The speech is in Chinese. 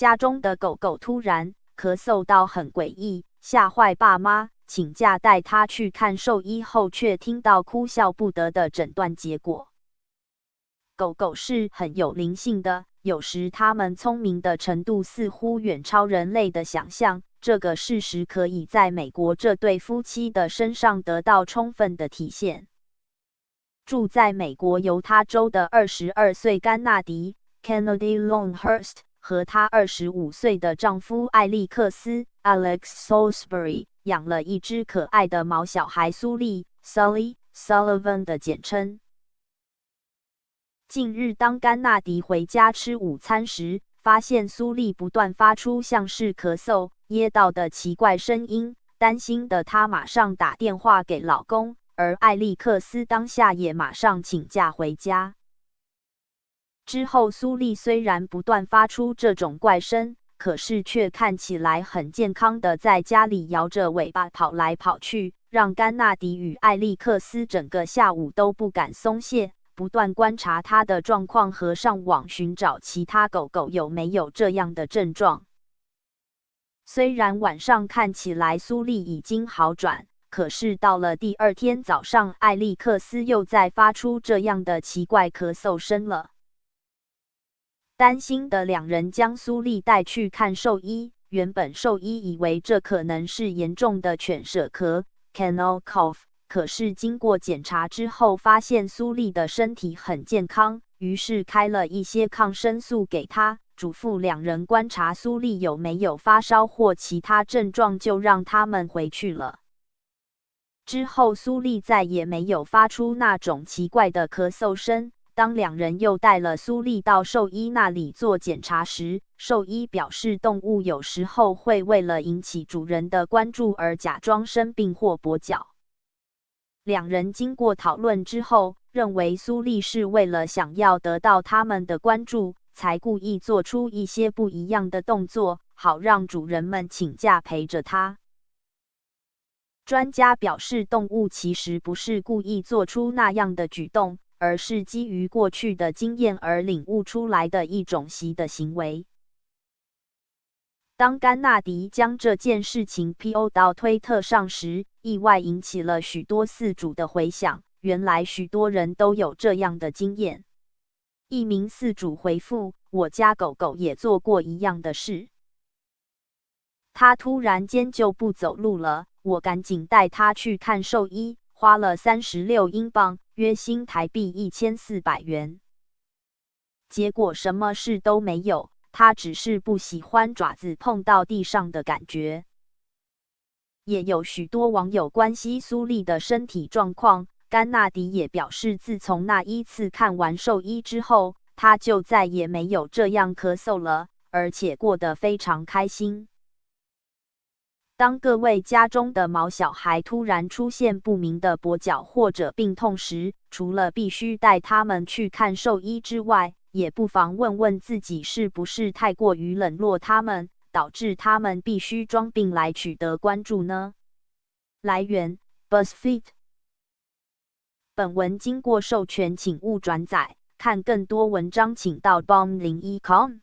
家中的狗狗突然咳嗽到很诡异，吓坏爸妈，请假带他去看兽医后，却听到哭笑不得的诊断结果。狗狗是很有灵性的，有时它们聪明的程度似乎远超人类的想象。这个事实可以在美国这对夫妻的身上得到充分的体现。住在美国犹他州的22岁甘纳迪 Kennedy Longhurst 和她25岁的丈夫艾利克斯 Alex Salisbury 养了一只可爱的毛小孩苏丽 Sully Sullivan 的简称。近日当甘纳迪回家吃午餐时，发现苏丽不断发出像是咳嗽、噎到的奇怪声音，担心的她马上打电话给老公，而艾利克斯当下也马上请假回家。之后苏丽虽然不断发出这种怪声，可是却看起来很健康的在家里摇着尾巴跑来跑去，让甘纳迪与艾利克斯整个下午都不敢松懈，不断观察他的状况和上网寻找其他狗狗有没有这样的症状。虽然晚上看起来苏丽已经好转，可是到了第二天早上，艾利克斯又再发出这样的奇怪咳嗽声了。担心的两人将苏丽带去看兽医，原本兽医以为这可能是严重的犬舍咳 kennel cough， 可是经过检查之后发现苏丽的身体很健康，于是开了一些抗生素给她，嘱咐两人观察苏丽有没有发烧或其他症状，就让他们回去了。之后苏丽再也没有发出那种奇怪的咳嗽声。当两人又带了苏丽到兽医那里做检查时，兽医表示动物有时候会为了引起主人的关注而假装生病或跛脚。两人经过讨论之后，认为苏丽是为了想要得到他们的关注，才故意做出一些不一样的动作，好让主人们请假陪着她。专家表示，动物其实不是故意做出那样的举动，而是基于过去的经验而领悟出来的一种习的行为。当甘纳迪将这件事情 PO 到推特上时，意外引起了许多饲主的回响，原来许多人都有这样的经验。一名饲主回复：我家狗狗也做过一样的事。它突然间就不走路了，我赶紧带它去看兽医，花了36英镑，约新台币1400元。结果什么事都没有，它只是不喜欢爪子碰到地上的感觉。也有许多网友关心苏丽的身体状况，甘纳迪也表示，自从那一次看完兽医之后，他就再也没有这样咳嗽了，而且过得非常开心。当各位家中的毛小孩突然出现不明的跛脚或者病痛时，除了必须带他们去看兽医之外，也不妨问问自己是不是太过于冷落他们，导致他们必须装病来取得关注呢？来源 BuzzFeed。 本文经过授权，请勿转载。看更多文章请到 bomb01.com。